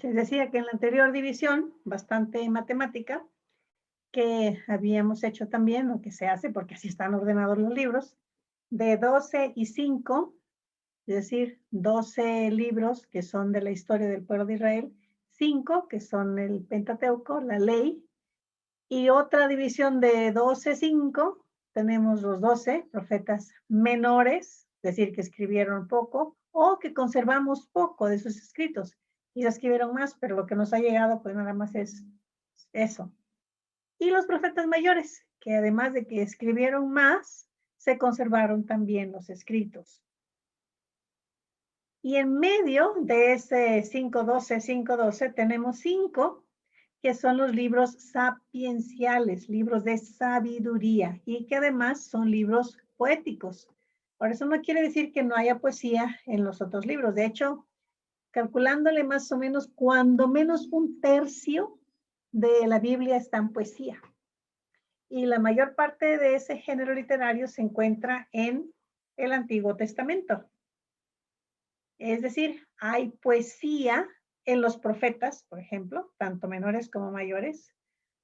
les decía que en la anterior división, bastante matemática, que habíamos hecho también, o que se hace porque así están ordenados los libros, de 12 y 5, es decir, 12 libros que son de la historia del pueblo de Israel, 5 que son el Pentateuco, la ley, y otra división de 12, 5, tenemos los 12 profetas menores, es decir, que escribieron poco o que conservamos poco de sus escritos. Y escribieron más, pero lo que nos ha llegado pues nada más es eso. Y los profetas mayores, que además de que escribieron más, se conservaron también los escritos. Y en medio de ese 5:12, 5:12, tenemos 5 que son los libros sapienciales, libros de sabiduría, y que además son libros poéticos. Por eso no quiere decir que no haya poesía en los otros libros. De hecho, calculándole más o menos, cuando menos un tercio de la Biblia está en poesía. Y la mayor parte de ese género literario se encuentra en el Antiguo Testamento. Es decir, hay poesía en los profetas, por ejemplo, tanto menores como mayores.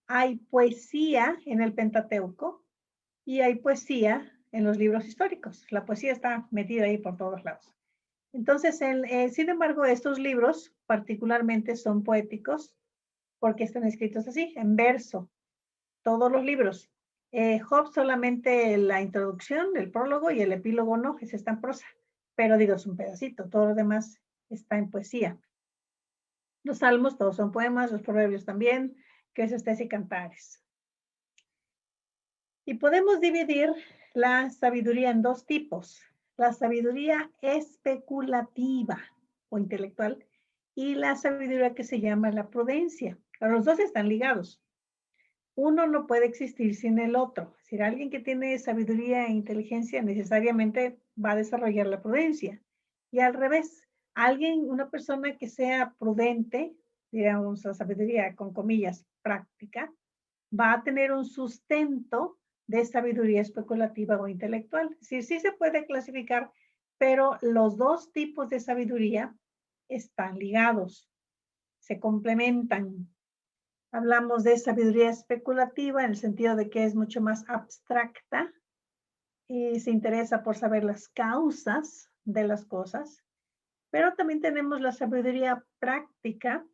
Hay poesía en el Pentateuco y hay poesía en los libros históricos. La poesía está metida ahí por todos lados. Entonces, sin embargo, estos libros particularmente son poéticos porque están escritos así, en verso, todos los libros. Job solamente la introducción, el prólogo y el epílogo no, ese está en prosa, pero digo, es un pedacito, todo lo demás está en poesía. Los salmos todos son poemas, los proverbios también, Eclesiastés y Cantares. Y podemos dividir la sabiduría en dos tipos. La sabiduría especulativa o intelectual y la sabiduría que se llama la prudencia. Los dos están ligados. Uno no puede existir sin el otro. Es decir, alguien que tiene sabiduría e inteligencia necesariamente va a desarrollar la prudencia. Y al revés, una persona que sea prudente, digamos, la sabiduría con comillas práctica, va a tener un sustento de sabiduría especulativa o intelectual. Es decir, sí se puede clasificar, pero los dos tipos de sabiduría están ligados, se complementan. Hablamos de sabiduría especulativa en el sentido de que es mucho más abstracta y se interesa por saber las causas de las cosas, pero también tenemos la sabiduría práctica,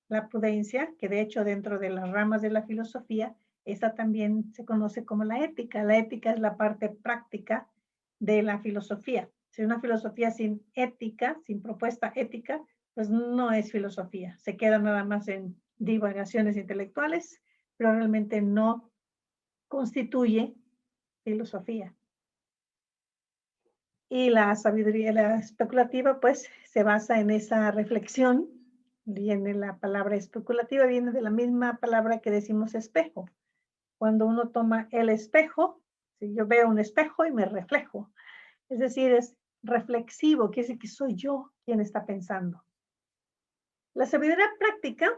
la prudencia, que de hecho dentro de las ramas de la filosofía, esta también se conoce como la ética. La ética es la parte práctica de la filosofía. Si una filosofía sin ética, sin propuesta ética, pues no es filosofía. Se queda nada más en divagaciones intelectuales, pero realmente no constituye filosofía. Y la sabiduría, la especulativa, pues se basa en esa reflexión. Viene la palabra especulativa, viene de la misma palabra que decimos espejo. Cuando uno toma el espejo, si yo veo un espejo y me reflejo, es decir, es reflexivo, quiere decir que soy yo quien está pensando. La sabiduría práctica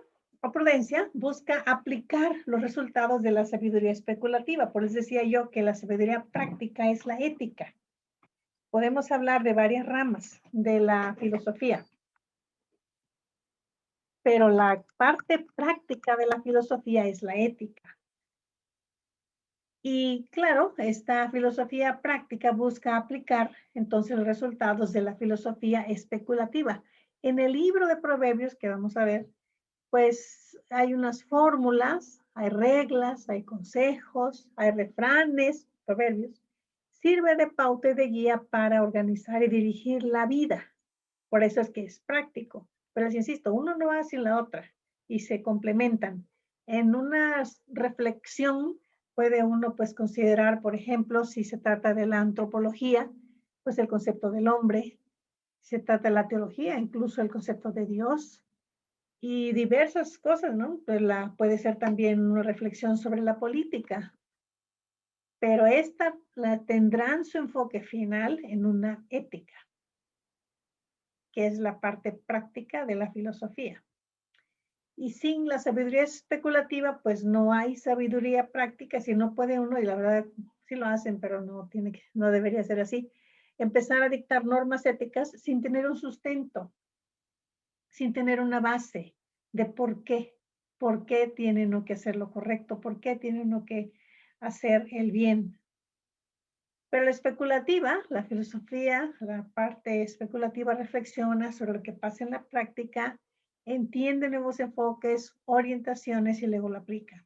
o prudencia busca aplicar los resultados de la sabiduría especulativa. Por eso decía yo que la sabiduría práctica es la ética. Podemos hablar de varias ramas de la filosofía, pero la parte práctica de la filosofía es la ética. Y claro, esta filosofía práctica busca aplicar entonces los resultados de la filosofía especulativa. En el libro de Proverbios que vamos a ver, pues hay unas fórmulas, hay reglas, hay consejos, hay refranes, proverbios. Sirve de pauta y de guía para organizar y dirigir la vida. Por eso es que es práctico. Pero les insisto, uno no va sin la otra y se complementan. En una reflexión puede uno pues considerar, por ejemplo, si se trata de la antropología, pues el concepto del hombre, si se trata de la teología, incluso el concepto de Dios y diversas cosas, ¿no? Pues puede ser también una reflexión sobre la política, pero esta tendrán su enfoque final en una ética, que es la parte práctica de la filosofía. Y sin la sabiduría especulativa, pues no hay sabiduría práctica, si no puede uno, y la verdad sí lo hacen, pero no debería ser así, empezar a dictar normas éticas sin tener un sustento, sin tener una base. de por qué tiene uno que hacer lo correcto, por qué tiene uno que hacer el bien. Pero la especulativa, la filosofía, la parte especulativa reflexiona sobre lo que pasa en la práctica, entiende nuevos enfoques, orientaciones y luego lo aplica.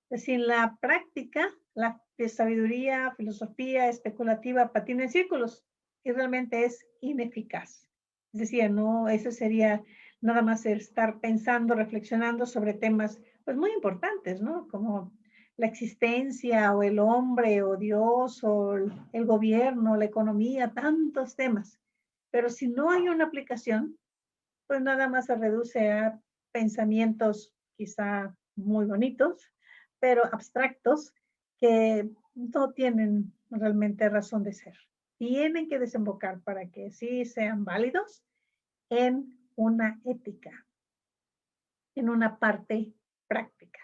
Es decir, la práctica, la sabiduría, filosofía especulativa patina en círculos y realmente es ineficaz. Es decir, no, eso sería nada más estar pensando, reflexionando sobre temas pues muy importantes, ¿no? Como la existencia o el hombre o Dios o el gobierno, la economía, tantos temas. Pero si no hay una aplicación, pues nada más se reduce a pensamientos quizá muy bonitos, pero abstractos que no tienen realmente razón de ser. Tienen que desembocar para que sí sean válidos en una ética, en una parte práctica.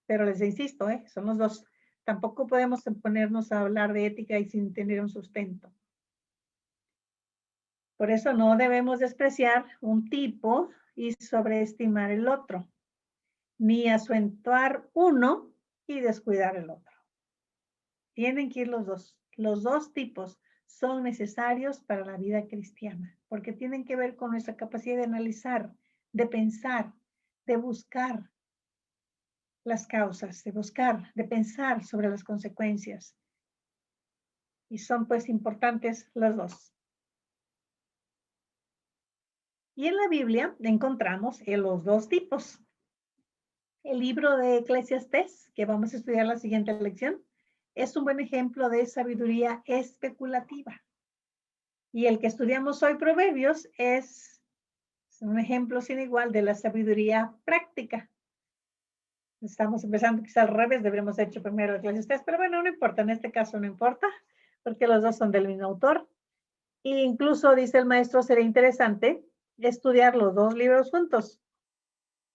Pero les insisto, son los dos. Tampoco podemos ponernos a hablar de ética y sin tener un sustento. Por eso no debemos despreciar un tipo y sobreestimar el otro, ni acentuar uno y descuidar el otro. Tienen que ir los dos. Los dos tipos son necesarios para la vida cristiana, porque tienen que ver con nuestra capacidad de analizar, de pensar, de buscar las causas, de buscar, de pensar sobre las consecuencias. Y son pues importantes los dos. Y en la Biblia encontramos los dos tipos. El libro de Eclesiastés, que vamos a estudiar la siguiente lección, es un buen ejemplo de sabiduría especulativa. Y el que estudiamos hoy, Proverbios, es un ejemplo sin igual de la sabiduría práctica. Estamos empezando quizá al revés, deberíamos haber hecho primero Eclesiastés, pero bueno, no importa, en este caso no importa, porque los dos son del mismo autor. E incluso, dice el maestro, sería interesante estudiar los dos libros juntos.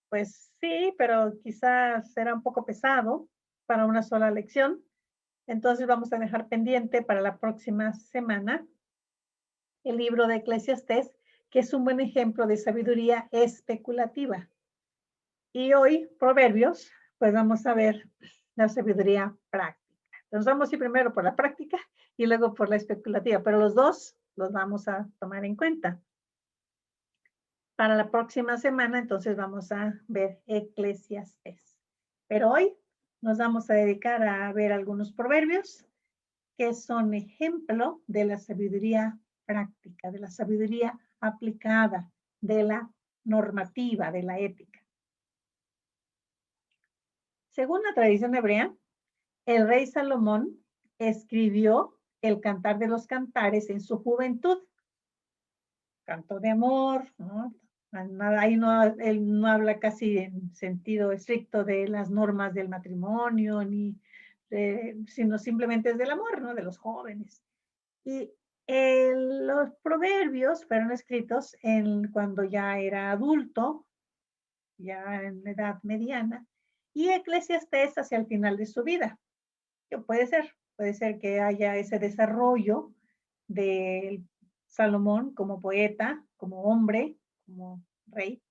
Pues sí, pero quizás será un poco pesado para una sola lección. Entonces vamos a dejar pendiente para la próxima semana el libro de Eclesiastés, que es un buen ejemplo de sabiduría especulativa. Y hoy, Proverbios, pues vamos a ver la sabiduría práctica. Entonces vamos a ir primero por la práctica y luego por la especulativa, pero los dos los vamos a tomar en cuenta. Para la próxima semana, entonces vamos a ver Eclesiastés. Pero hoy nos vamos a dedicar a ver algunos proverbios que son ejemplo de la sabiduría práctica, de la sabiduría aplicada, de la normativa, de la ética. Según la tradición hebrea, el rey Salomón escribió el Cantar de los Cantares en su juventud. Canto de amor, ¿no? Ahí no, él no habla casi en sentido estricto de las normas del matrimonio, sino simplemente es del amor, ¿no? De los jóvenes. Y los proverbios fueron escritos cuando ya era adulto, ya en edad mediana, y Eclesiastés hacia el final de su vida. Que puede ser que haya ese desarrollo de Salomón como poeta, como hombre, como rey.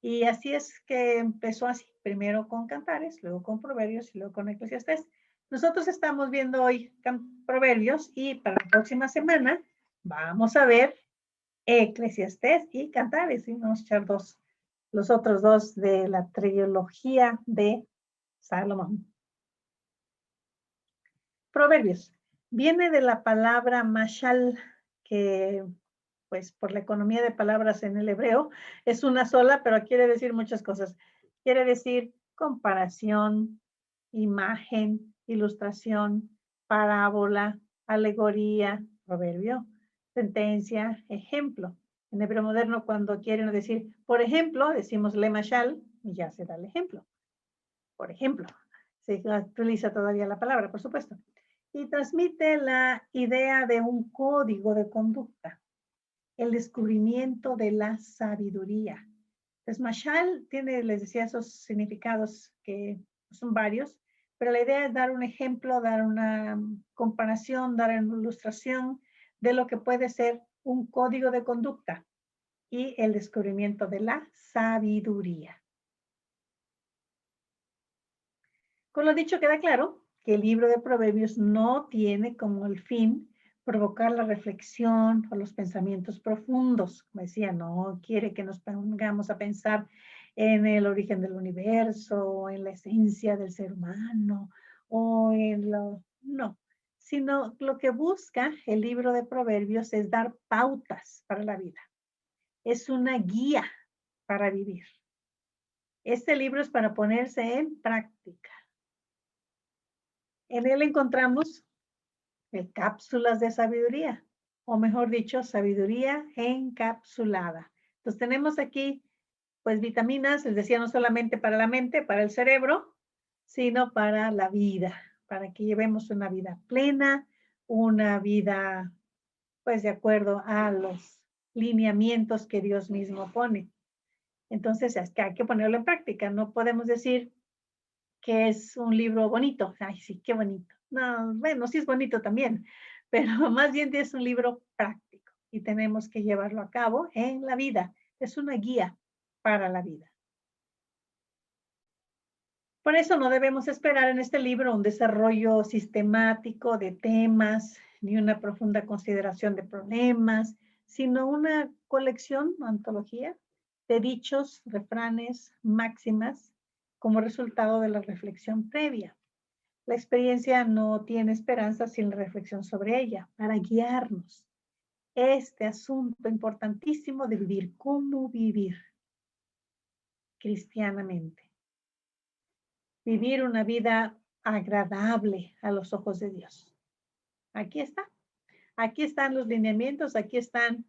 Y así es que empezó así, primero con Cantares, luego con Proverbios y luego con Eclesiastés. Nosotros estamos viendo hoy Proverbios y para la próxima semana vamos a ver Eclesiastés y Cantares y vamos a echar los otros dos de la trilogía de Salomón. Proverbios. Viene de la palabra mashal, que pues por la economía de palabras en el hebreo es una sola, pero quiere decir muchas cosas. Quiere decir comparación, imagen, ilustración, parábola, alegoría, proverbio, sentencia, ejemplo. En hebreo moderno, cuando quieren decir, por ejemplo, decimos le mashal y ya se da el ejemplo. Por ejemplo, se utiliza todavía la palabra, por supuesto. Y transmite la idea de un código de conducta, el descubrimiento de la sabiduría. Entonces, mashal tiene, les decía, esos significados que son varios, pero la idea es dar un ejemplo, dar una comparación, dar una ilustración de lo que puede ser un código de conducta. y el descubrimiento de la sabiduría. Con lo dicho queda claro que el libro de Proverbios no tiene como el fin provocar la reflexión o los pensamientos profundos. Como decía, no quiere que nos pongamos a pensar en el origen del universo, en la esencia del ser humano, o en lo... No, sino lo que busca el libro de Proverbios es dar pautas para la vida. Es una guía para vivir. Este libro es para ponerse en práctica. En él encontramos cápsulas de sabiduría, o mejor dicho, sabiduría encapsulada. Entonces tenemos aquí, pues, vitaminas, les decía, no solamente para la mente, para el cerebro, sino para la vida, para que llevemos una vida plena, una vida, pues, de acuerdo a los lineamientos que Dios mismo pone. Entonces, es que hay que ponerlo en práctica. No podemos decir que es un libro bonito. Ay, sí, qué bonito. No, bueno, sí es bonito también, pero más bien es un libro práctico y tenemos que llevarlo a cabo en la vida. Es una guía para la vida. Por eso no debemos esperar en este libro un desarrollo sistemático de temas, ni una profunda consideración de problemas, sino una colección, antología, de dichos, refranes, máximas, como resultado de la reflexión previa. La experiencia no tiene esperanza sin la reflexión sobre ella, para guiarnos. Este asunto importantísimo de vivir, cómo vivir cristianamente. Vivir una vida agradable a los ojos de Dios. Aquí está. Aquí están los lineamientos, aquí están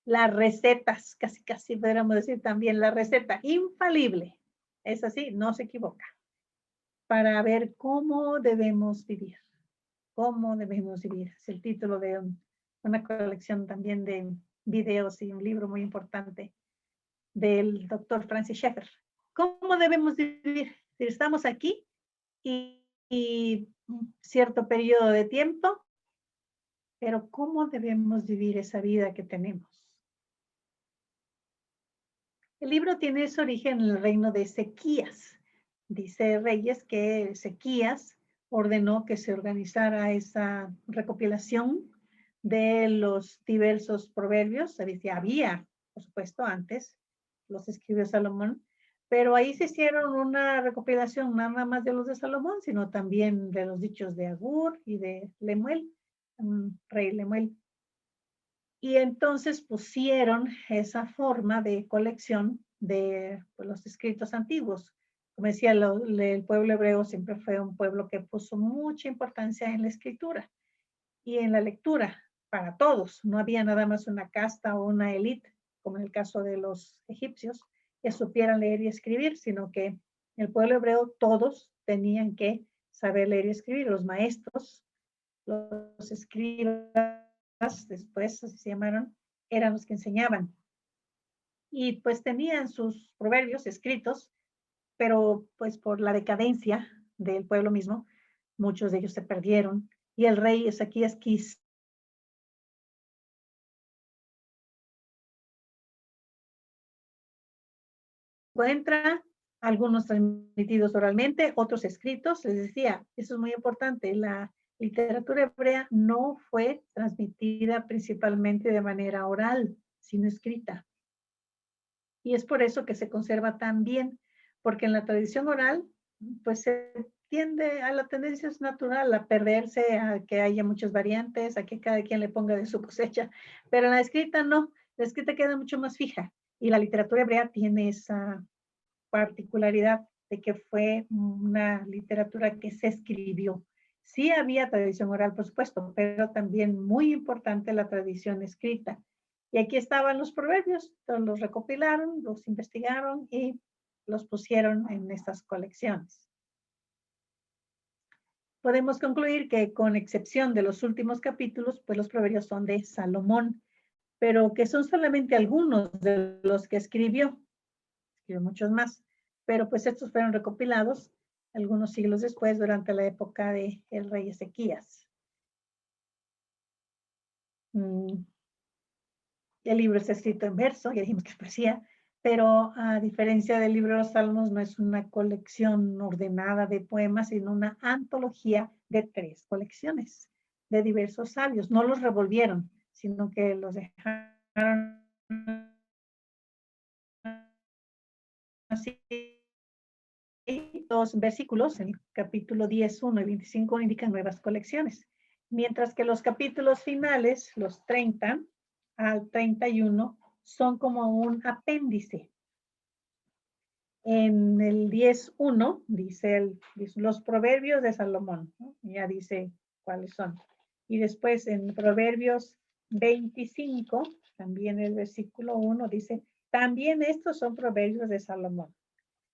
las recetas, casi podríamos decir también la receta infalible. Es así, no se equivoca. Para ver cómo debemos vivir. ¿Cómo debemos vivir? Es el título de una colección también de videos y un libro muy importante del doctor Francis Schaeffer. ¿Cómo debemos vivir? Si estamos aquí y cierto periodo de tiempo, pero ¿cómo debemos vivir esa vida que tenemos? El libro tiene su origen en el reino de Ezequías. Dice Reyes que Ezequías ordenó que se organizara esa recopilación de los diversos proverbios. Había, por supuesto, antes, los escribió Salomón, pero ahí se hicieron una recopilación nada más de los de Salomón, sino también de los dichos de Agur y de Lemuel, rey Lemuel. Y entonces pusieron esa forma de colección de pues, los escritos antiguos. Como decía, el pueblo hebreo siempre fue un pueblo que puso mucha importancia en la escritura y en la lectura para todos. No había nada más una casta o una élite, como en el caso de los egipcios, que supieran leer y escribir, sino que el pueblo hebreo todos tenían que saber leer y escribir. Los maestros, los escribas, después así se llamaron, eran los que enseñaban. Y pues tenían sus proverbios escritos, pero pues por la decadencia del pueblo mismo, muchos de ellos se perdieron. Y el rey Ezequías quiso encuentra algunos transmitidos oralmente, otros escritos. Les decía, eso es muy importante, la literatura hebrea no fue transmitida principalmente de manera oral, sino escrita. Y es por eso que se conserva tan bien, porque en la tradición oral, pues se tiende a la tendencia es natural a perderse, a que haya muchas variantes, a que cada quien le ponga de su cosecha, pero en la escrita no, la escrita queda mucho más fija y la literatura hebrea tiene esa particularidad de que fue una literatura que se escribió. Sí había tradición oral, por supuesto, pero también muy importante la tradición escrita. Y aquí estaban los proverbios, los recopilaron, los investigaron y los pusieron en estas colecciones. Podemos concluir que con excepción de los últimos capítulos, pues los proverbios son de Salomón, pero que son solamente algunos de los que escribió muchos más, pero pues estos fueron recopilados algunos siglos después durante la época de el rey Ezequías. El libro está escrito en verso, ya dijimos que es poesía, pero a diferencia del libro de los Salmos, no es una colección ordenada de poemas, sino una antología de 3 colecciones de diversos sabios. No los revolvieron, sino que los dejaron así. Los versículos en el capítulo 10, 1 y 25 indican nuevas colecciones, mientras que los capítulos finales, los 30 al 31, son como un apéndice. En el 10.1 dice los proverbios de Salomón, ¿no? Ya dice cuáles son. Y después en Proverbios 25, también el versículo 1 dice, también estos son proverbios de Salomón,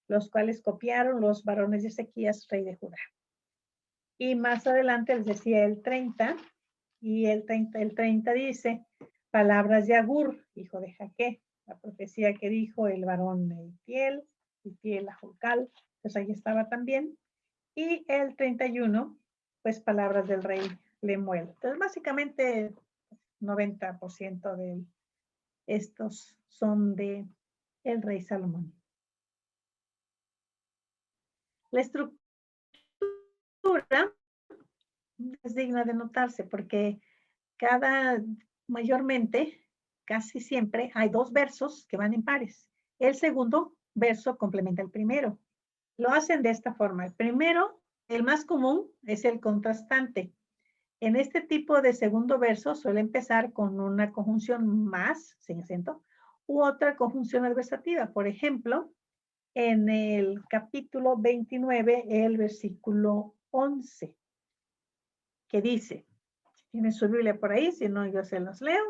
los cuales copiaron los varones de Ezequías, rey de Judá. Y más adelante les decía el 30, y el 30 dice, palabras de Agur, hijo de Jaque, la profecía que dijo el varón Itiel a Jocal, pues ahí estaba también. Y el 31, pues palabras del rey Lemuel. Entonces, básicamente, 90% de estos son de el rey Salomón. La estructura es digna de notarse porque mayormente, casi siempre, hay 2 versos que van en pares. El segundo verso complementa el primero. Lo hacen de esta forma. El primero, el más común, es el contrastante. En este tipo de segundo verso suele empezar con una conjunción más, sin acento, u otra conjunción adversativa. Por ejemplo, en el capítulo 29, el versículo 11, que dice, si tienen su Biblia por ahí, si no, yo se los leo.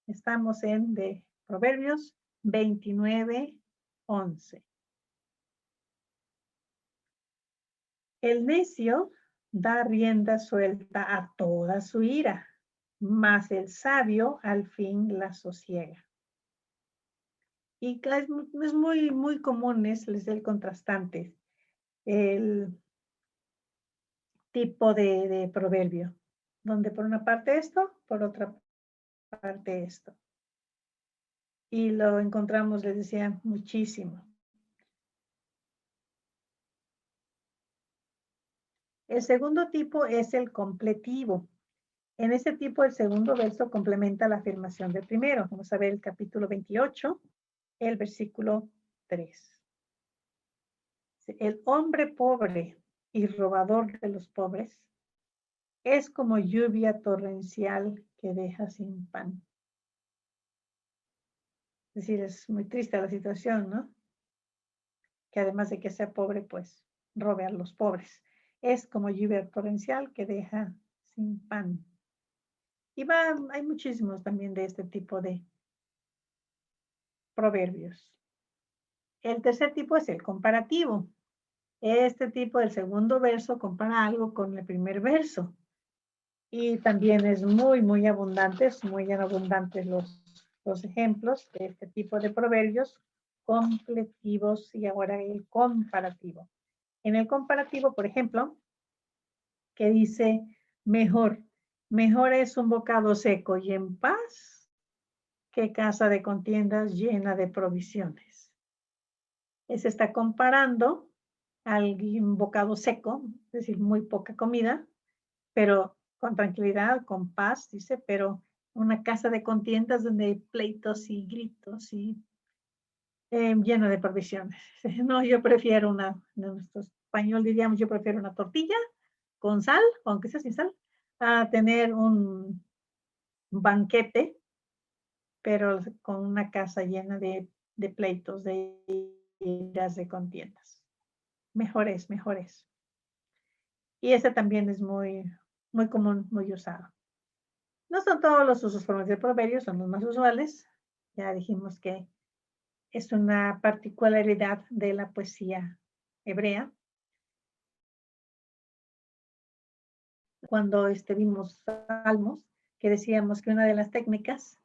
Estamos en de Proverbios 29, 11. El necio da rienda suelta a toda su ira, mas el sabio al fin la sosiega. Y es muy común, es el contrastante, el tipo de proverbio, donde por una parte esto, por otra parte esto. Y lo encontramos, les decía, muchísimo. El segundo tipo es el completivo. En este tipo, el segundo verso complementa la afirmación del primero. Vamos a ver el capítulo 28, el versículo 3. El hombre pobre y robador de los pobres es como lluvia torrencial que deja sin pan. Es decir, es muy triste la situación, ¿no? Que además de que sea pobre, pues robe a los pobres. Es como lluvia torrencial que deja sin pan. Y hay muchísimos también de este tipo de proverbios. El tercer tipo es el comparativo. Este tipo del segundo verso compara algo con el primer verso. Y también es muy abundantes, muy abundantes los ejemplos de este tipo de proverbios completivos y ahora el comparativo. En el comparativo, por ejemplo, que dice, mejor es un bocado seco y en paz que casa de contiendas llena de provisiones. Se está comparando al bocado seco, es decir, muy poca comida, pero con tranquilidad, con paz, dice, pero una casa de contiendas donde hay pleitos y gritos y lleno de provisiones. No, yo prefiero en nuestro español diríamos, yo prefiero una tortilla con sal, aunque sea sin sal, a tener un banquete, pero con una casa llena de pleitos, de iras, de contiendas. Mejores. Y ese también es muy común, muy usado. No son todos los usos formales de proverbios, son los más usuales. Ya dijimos que es una particularidad de la poesía hebrea. Cuando vimos Salmos, que decíamos que una de las técnicas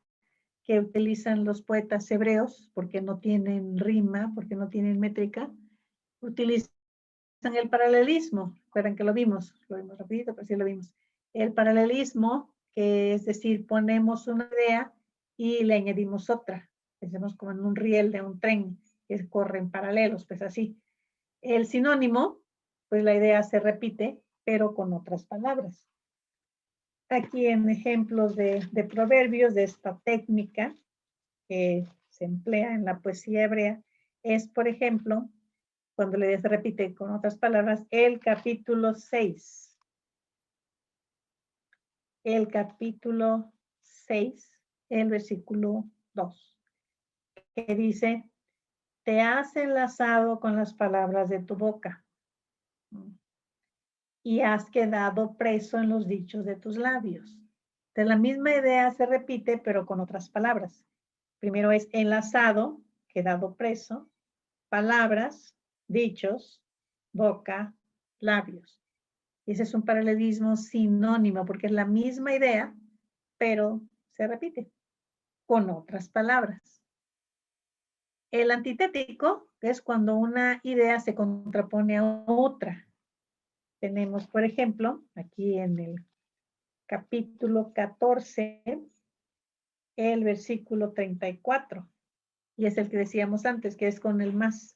que utilizan los poetas hebreos, porque no tienen rima, porque no tienen métrica, utilizan el paralelismo. Recuerdan que lo vimos rapidito, pero sí lo vimos. El paralelismo, que es decir, ponemos una idea y le añadimos otra. Pensemos como en un riel de un tren que corren paralelos, pues así. El sinónimo, pues la idea se repite, pero con otras palabras. Aquí en ejemplos de proverbios de esta técnica que se emplea en la poesía hebrea, es, por ejemplo, cuando le repite con otras palabras, el capítulo 6. El capítulo 6, el versículo 2, que dice, te has enlazado con las palabras de tu boca y has quedado preso en los dichos de tus labios. De la misma idea se repite, pero con otras palabras. Primero es enlazado, quedado preso, palabras, dichos, boca, labios. Y ese es un paralelismo sinónimo porque es la misma idea, pero se repite con otras palabras. El antitético es cuando una idea se contrapone a otra. Tenemos, por ejemplo, aquí en el capítulo 14, el versículo 34. Y es el que decíamos antes, que es con el más,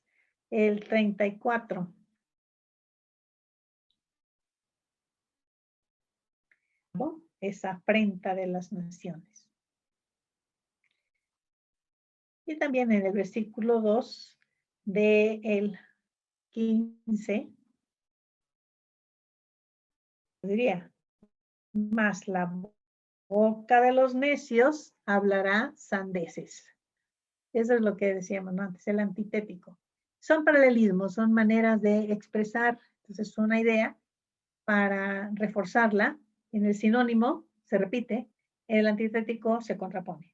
el 34. Es afrenta de las naciones. Y también en el versículo 2 del 15, diría, más la boca de los necios hablará sandeces. Eso es lo que decíamos, ¿no? Antes, el antitético. Son paralelismos, son maneras de expresar, entonces, una idea para reforzarla. En el sinónimo se repite, el antitético se contrapone.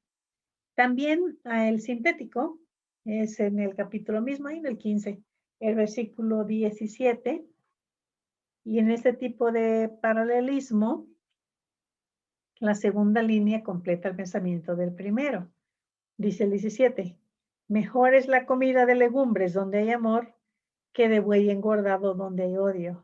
También el sintético es en el capítulo mismo, en el 15, el versículo 17. Y en este tipo de paralelismo, la segunda línea completa el pensamiento del primero. Dice el 17, mejor es la comida de legumbres donde hay amor que de buey engordado donde hay odio.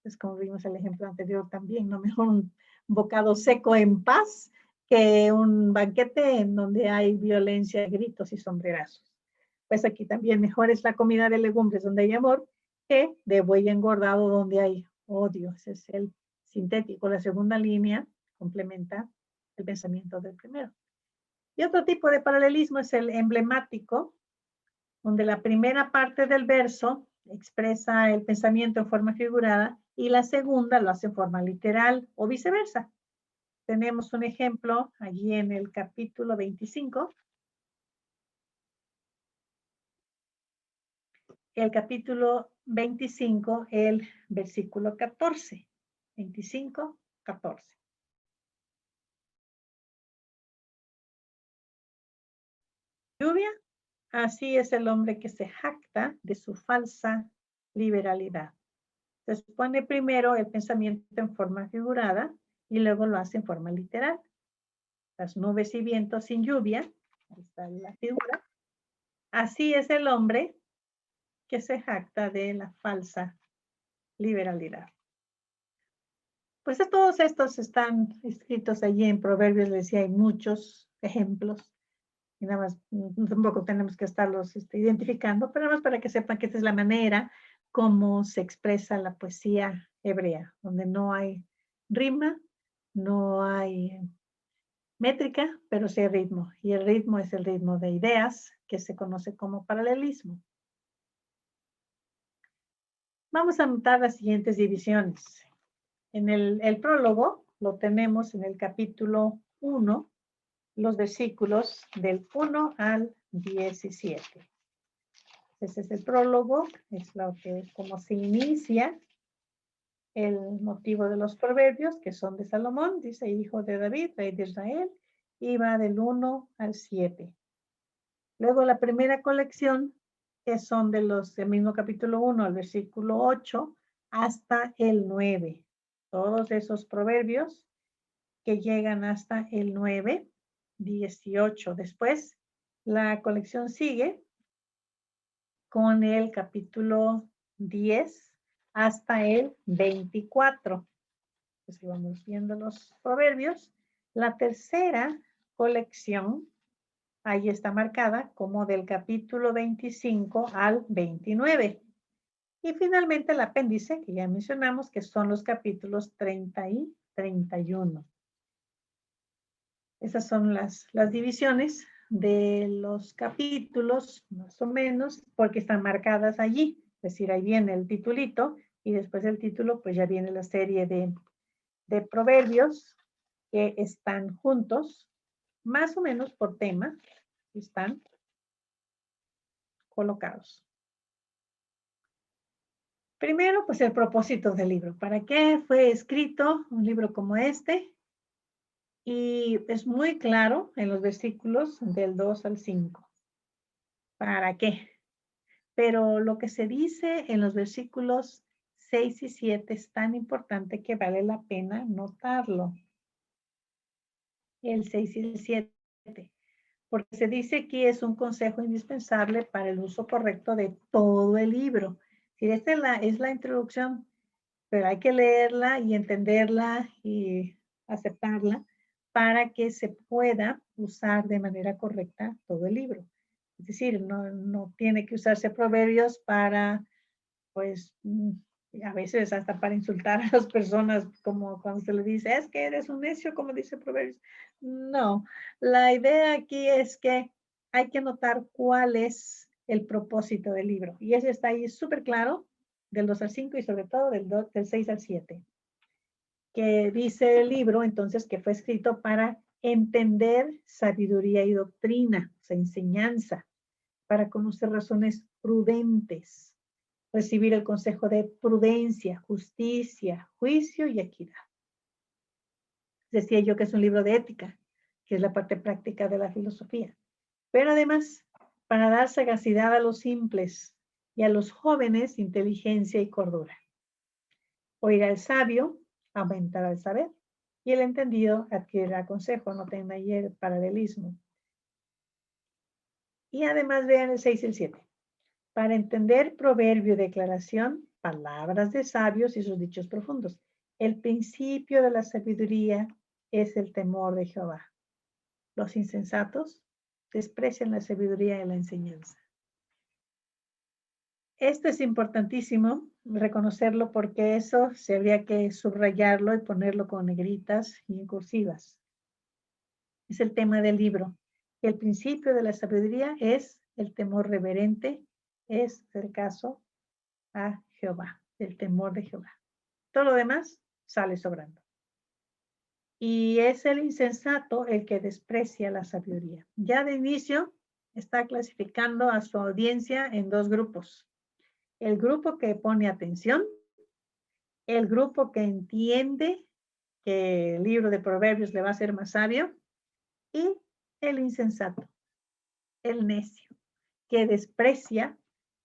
Es como vimos el ejemplo anterior también, no mejor un bocado seco en paz que un banquete en donde hay violencia, gritos y sombrerazos. Pues aquí también mejor es la comida de legumbres donde hay amor que de buey engordado donde hay odio. Ese es el sintético. La segunda línea complementa el pensamiento del primero. Y otro tipo de paralelismo es el emblemático, donde la primera parte del verso expresa el pensamiento en forma figurada y la segunda lo hace en forma literal o viceversa. Tenemos un ejemplo allí en el capítulo 25. El capítulo 25, el versículo 14. 25, 14. Lluvia, así es el hombre que se jacta de su falsa liberalidad. Se pone primero el pensamiento en forma figurada y luego lo hace en forma literal. Las nubes y vientos sin lluvia, ahí está la figura. Así es el hombre que se jacta de la falsa liberalidad. Pues todos estos están escritos allí en Proverbios, les decía, hay muchos ejemplos. Y nada más, tampoco tenemos que estarlos identificando, pero nada más para que sepan que esta es la manera como se expresa la poesía hebrea, donde no hay rima, no hay métrica, pero sí hay ritmo. Y el ritmo es el ritmo de ideas, que se conoce como paralelismo. Vamos a notar las siguientes divisiones. En el prólogo lo tenemos en el capítulo 1, los versículos del 1 al 17. Ese es el prólogo, es lo que, como se inicia el motivo de los proverbios, que son de Salomón, dice hijo de David, rey de Israel, y va del 1 al 7. Luego la primera colección, que son de los del mismo capítulo 1 al versículo 8 hasta el 9. Todos esos proverbios que llegan hasta el 9, 18. Después, la colección sigue con el capítulo 10 hasta el 24. Pues vamos viendo los proverbios. La tercera colección, ahí está marcada como del capítulo 25 al 29. Y finalmente el apéndice, que ya mencionamos, que son los capítulos 30 y 31. Esas son las divisiones de los capítulos, más o menos, porque están marcadas allí. Es decir, ahí viene el titulito y después del título, pues ya viene la serie de proverbios que están juntos, más o menos por tema, están colocados. Primero, pues el propósito del libro. ¿Para qué fue escrito un libro como este? Y es muy claro en los versículos del 2 al 5. ¿Para qué? Pero lo que se dice en los versículos 6 y 7 es tan importante que vale la pena notarlo. El 6 y el 7. Porque se dice que es un consejo indispensable para el uso correcto de todo el libro. Si esta es la introducción, pero hay que leerla y entenderla y aceptarla para que se pueda usar de manera correcta todo el libro. Es decir, no tiene que usarse proverbios para, pues, a veces hasta para insultar a las personas, como cuando se le dice, es que eres un necio, como dice Proverbios. No, la idea aquí es que hay que notar cuál es el propósito del libro. Y ese está ahí súper claro, del 2 al 5 y sobre todo del 6 al 7. Que dice el libro, entonces, que fue escrito para entender sabiduría y doctrina, o sea, enseñanza, para conocer razones prudentes, recibir el consejo de prudencia, justicia, juicio y equidad. Decía yo que es un libro de ética, que es la parte práctica de la filosofía. Pero además, para dar sagacidad a los simples y a los jóvenes, inteligencia y cordura. Oír al sabio, aumentará el saber, y el entendido adquirirá consejo, no tenga ayer paralelismo. Y además vean el 6 y el 7. Para entender proverbio, declaración, palabras de sabios y sus dichos profundos. El principio de la sabiduría es el temor de Jehová. Los insensatos desprecian la sabiduría y la enseñanza. Esto es importantísimo reconocerlo porque eso se habría que subrayarlo y ponerlo con negritas y en cursivas. Es el tema del libro. El principio de la sabiduría es el temor reverente, es el caso a Jehová, el temor de Jehová. Todo lo demás sale sobrando. Y es el insensato el que desprecia la sabiduría. Ya de inicio está clasificando a su audiencia en dos grupos. El grupo que pone atención, el grupo que entiende que el libro de Proverbios le va a hacer más sabio, y el insensato, el necio, que desprecia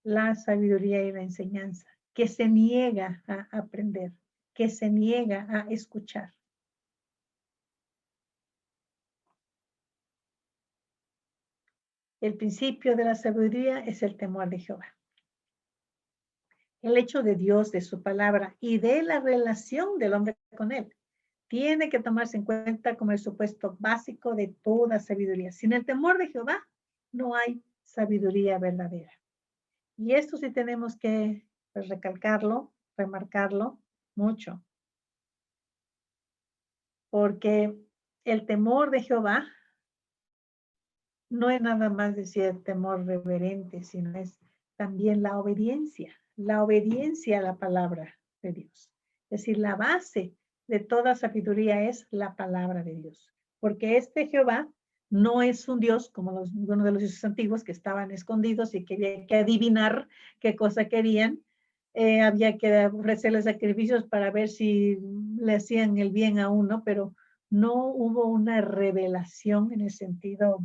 la sabiduría y la enseñanza, que se niega a aprender, que se niega a escuchar. El principio de la sabiduría es el temor de Jehová. El hecho de Dios, de su palabra y de la relación del hombre con él tiene que tomarse en cuenta como el supuesto básico de toda sabiduría. Sin el temor de Jehová no hay sabiduría verdadera. Y esto sí tenemos que recalcarlo, remarcarlo mucho. Porque el temor de Jehová no es nada más decir temor reverente, sino es también la obediencia a la palabra de Dios. Es decir, la base de toda sabiduría es la palabra de Dios. Porque este Jehová no es un Dios como uno de los dioses antiguos que estaban escondidos y que había que adivinar qué cosa querían. Había que ofrecerles sacrificios para ver si le hacían el bien a uno, pero no hubo una revelación en el sentido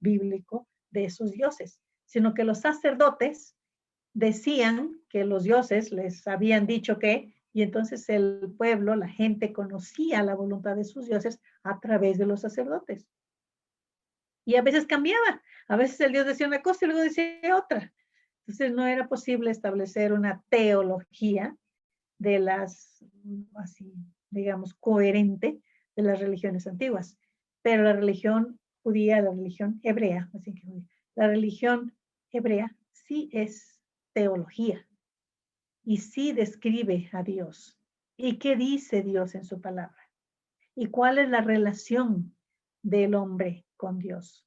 bíblico de esos dioses, sino que los sacerdotes decían que los dioses les habían dicho que, y entonces el pueblo, la gente conocía la voluntad de sus dioses a través de los sacerdotes. Y a veces cambiaba, a veces el dios decía una cosa y luego decía otra. Entonces no era posible establecer una teología de las, así, digamos, coherente de las religiones antiguas. Pero la religión judía, la religión hebrea, así que la religión hebrea sí es teología y sí describe a Dios. ¿Y qué dice Dios en su palabra? ¿Y cuál es la relación del hombre con Dios?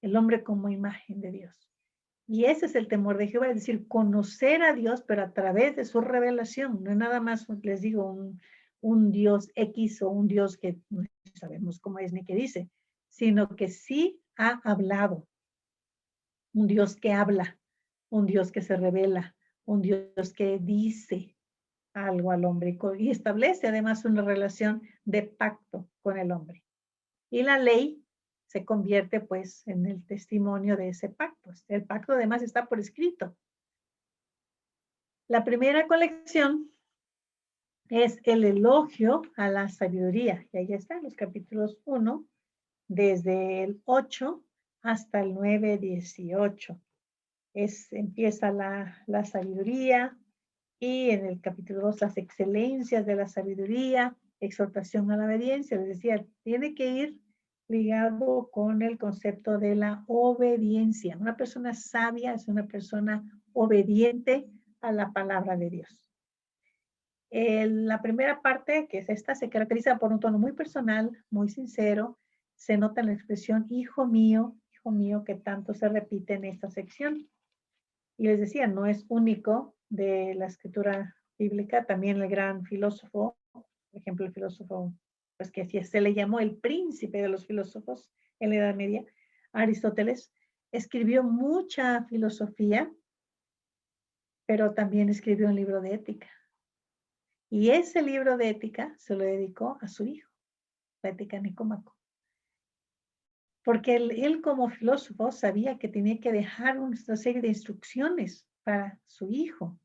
El hombre como imagen de Dios. Y ese es el temor de Jehová, es decir, conocer a Dios, pero a través de su revelación. No es nada más, les digo, un Dios X o un Dios que no sabemos cómo es ni qué dice, sino que sí ha hablado. Un Dios que habla, un Dios que se revela, un Dios que dice algo al hombre y establece además una relación de pacto con el hombre. Y la ley se convierte pues en el testimonio de ese pacto. El pacto además está por escrito. La primera colección es el elogio a la sabiduría. Y ahí están los capítulos 1, desde el 8 hasta el 9, 18. Empieza la sabiduría y en el capítulo 2 las excelencias de la sabiduría, exhortación a la obediencia. Les decía, tiene que ir ligado con el concepto de la obediencia. Una persona sabia es una persona obediente a la palabra de Dios. La primera parte, que es esta, se caracteriza por un tono muy personal, muy sincero. Se nota la expresión hijo mío, que tanto se repite en esta sección. Y les decía, no es único de la escritura bíblica, también el gran filósofo, por ejemplo, el filósofo, pues que se le llamó el príncipe de los filósofos en la Edad Media, Aristóteles, escribió mucha filosofía, pero también escribió un libro de ética. Y ese libro de ética se lo dedicó a su hijo, la Ética Nicómaco. Porque él como filósofo sabía que tenía que dejar una serie de instrucciones para su hijo.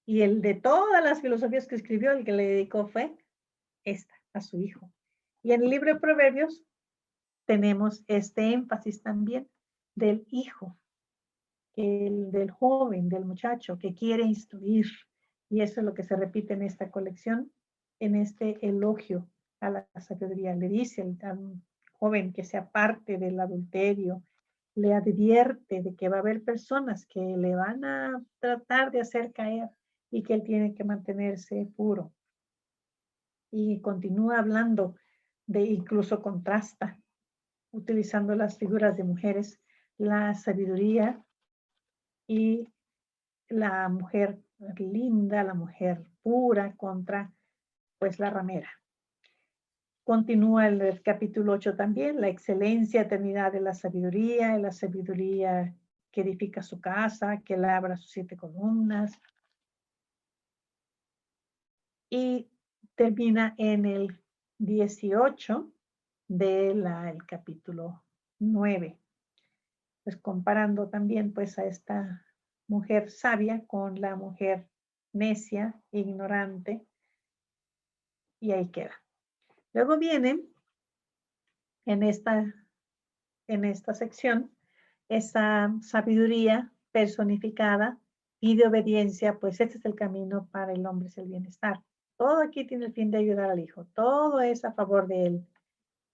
Y el de todas las filosofías que escribió, el que le dedicó fue esta, a su hijo. Y en el libro de Proverbios tenemos este énfasis también del hijo, del joven, del muchacho que quiere instruir. Y eso es lo que se repite en esta colección, en este elogio a la sabiduría. Le dice al joven que se aparte del adulterio, le advierte de que va a haber personas que le van a tratar de hacer caer y que él tiene que mantenerse puro. Y continúa hablando de, incluso contrasta, utilizando las figuras de mujeres, la sabiduría y la mujer linda, la mujer pura contra pues la ramera. Continúa el capítulo 8 también, la excelencia, eternidad de la sabiduría que edifica su casa, que labra sus 7 columnas. Y termina en el 18 del capítulo 9. Pues comparando también pues a esta mujer sabia con la mujer necia, ignorante, y ahí queda. Luego viene en esta sección esa sabiduría personificada y de obediencia, pues este es el camino para el hombre, es el bienestar. Todo aquí tiene el fin de ayudar al hijo, todo es a favor de él.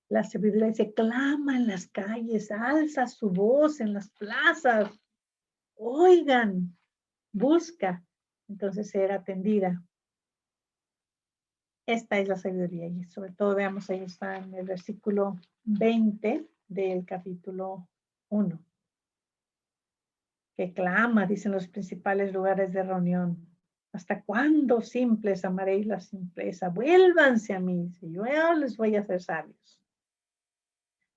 La sabiduría se clama en las calles, alza su voz en las plazas, oigan, busca, entonces ser atendida. Esta es la sabiduría y sobre todo veamos ahí está en el versículo 20 del capítulo 1. Que clama, dicen los principales lugares de reunión. ¿Hasta cuándo simples amaréis la simpleza? Vuélvanse a mí, si yo les voy a hacer sabios.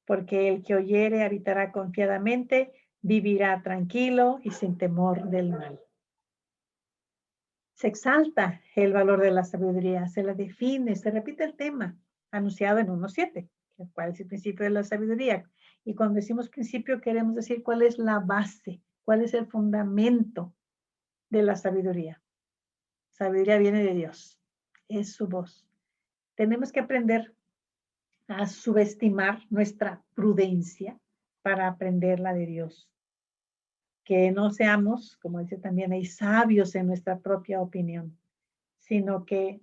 Porque el que oyere habitará confiadamente, vivirá tranquilo y sin temor del mal. Se exalta el valor de la sabiduría, se la define, se repite el tema anunciado en 1.7, cuál es el principio de la sabiduría. Y cuando decimos principio queremos decir cuál es la base, cuál es el fundamento de la sabiduría. Sabiduría viene de Dios, es su voz. Tenemos que aprender a subestimar nuestra prudencia para aprender la de Dios. Que no seamos, como dice también, hay sabios en nuestra propia opinión, sino que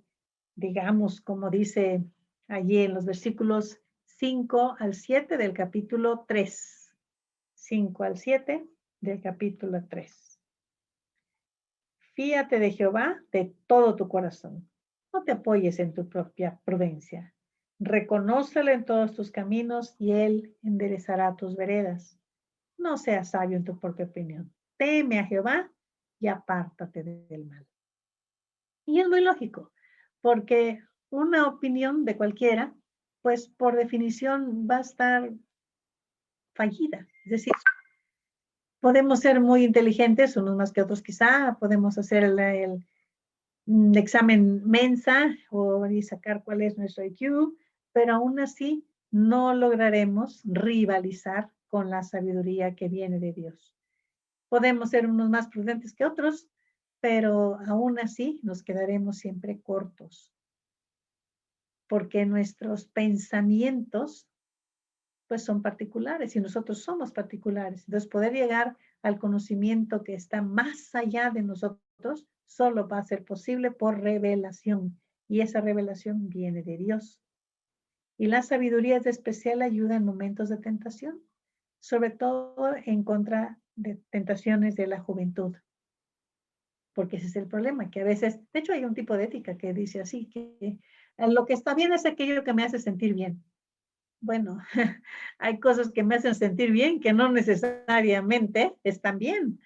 digamos, como dice allí en los versículos 5 al 7 del capítulo 3. 5 al 7 del capítulo 3. Fíate de Jehová de todo tu corazón. No te apoyes en tu propia prudencia. Reconócelo en todos tus caminos y Él enderezará tus veredas. No seas sabio en tu propia opinión. Teme a Jehová y apártate del mal. Y es muy lógico, porque una opinión de cualquiera, pues por definición va a estar fallida. Es decir, podemos ser muy inteligentes, unos más que otros quizá, podemos hacer el examen Mensa o sacar cuál es nuestro IQ, pero aún así no lograremos rivalizar con la sabiduría que viene de Dios. Podemos ser unos más prudentes que otros, pero aún así nos quedaremos siempre cortos, porque nuestros pensamientos pues son particulares y nosotros somos particulares. Entonces, poder llegar al conocimiento que está más allá de nosotros solo va a ser posible por revelación, y esa revelación viene de Dios. Y la sabiduría es de especial ayuda en momentos de tentación, sobre todo en contra de tentaciones de la juventud. Porque ese es el problema, que a veces, de hecho hay un tipo de ética que dice así, que lo que está bien es aquello que me hace sentir bien. Bueno, hay cosas que me hacen sentir bien que no necesariamente están bien.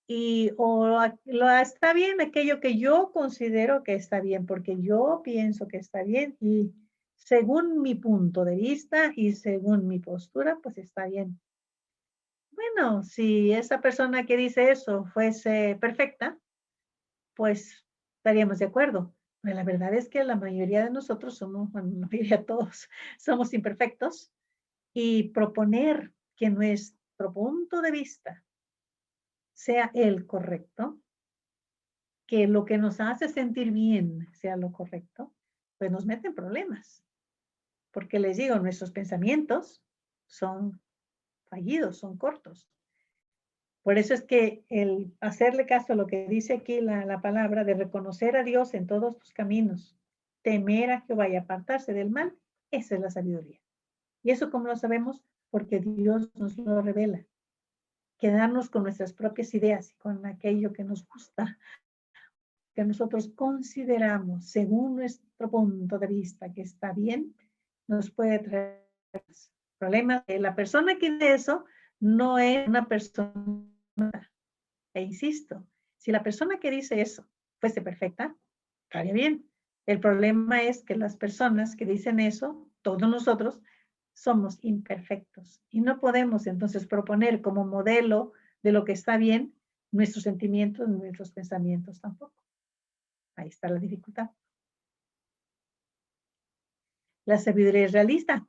Y o está bien aquello que yo considero que está bien, porque yo pienso que está bien y según mi punto de vista y según mi postura, pues está bien. Bueno, si esa persona que dice eso fuese perfecta, pues estaríamos de acuerdo. Pero la verdad es que la mayoría de nosotros somos, bueno, la mayoría todos somos imperfectos, y proponer que nuestro punto de vista sea el correcto, que lo que nos hace sentir bien sea lo correcto, pues nos mete en problemas. Porque les digo, nuestros pensamientos son fallidos, son cortos. Por eso es que el hacerle caso a lo que dice aquí la palabra de reconocer a Dios en todos tus caminos, temer a Jehová y apartarse del mal, esa es la sabiduría. ¿Y eso cómo lo sabemos? Porque Dios nos lo revela. Quedarnos con nuestras propias ideas y con aquello que nos gusta, que nosotros consideramos según nuestro punto de vista que está bien, nos puede traer problemas. La persona que dice eso no es una persona, e insisto, si la persona que dice eso fuese perfecta, estaría bien. El problema es que las personas que dicen eso, todos nosotros, somos imperfectos y no podemos entonces proponer como modelo de lo que está bien nuestros sentimientos, nuestros pensamientos tampoco. Ahí está la dificultad. La sabiduría es realista.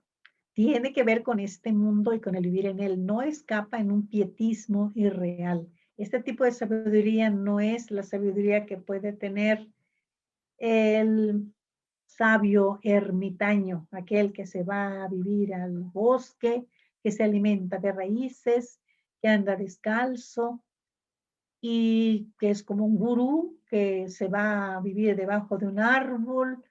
Tiene que ver con este mundo y con el vivir en él. No escapa en un pietismo irreal. Este tipo de sabiduría no es la sabiduría que puede tener el sabio ermitaño, aquel que se va a vivir al bosque, que se alimenta de raíces, que anda descalzo y que es como un gurú que se va a vivir debajo de un árbol.